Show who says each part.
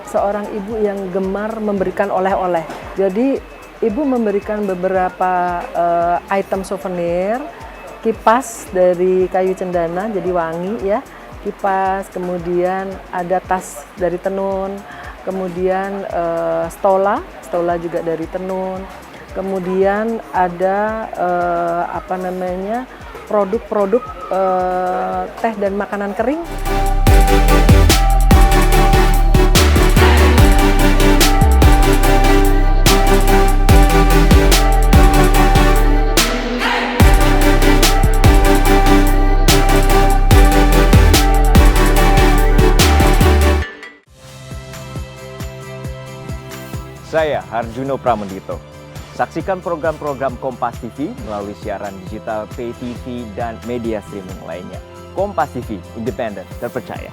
Speaker 1: seorang ibu yang gemar memberikan oleh-oleh. Jadi ibu memberikan beberapa item souvenir, kipas dari kayu cendana jadi wangi ya, kipas, kemudian ada tas dari tenun, kemudian stola juga dari tenun, kemudian ada produk-produk teh dan makanan kering.
Speaker 2: Saya Harjuno Pramendito. Saksikan program-program Kompas TV melalui siaran digital, pay TV, dan media streaming lainnya. Kompas TV, independen, terpercaya.